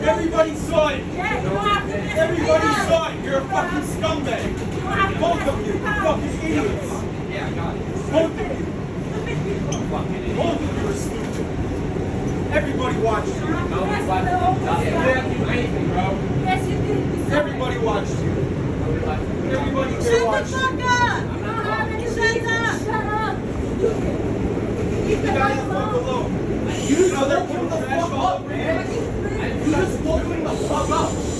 Everybody saw it. Everybody saw it. You're a fucking scumbag. Both of you. Fucking idiots. Both of you. Both of you are stupid. Everybody watched you. Everybody watched you. Everybody here watched you. You guys fuck alone. You know they're putting the fuck up, man. You just open the fuck up.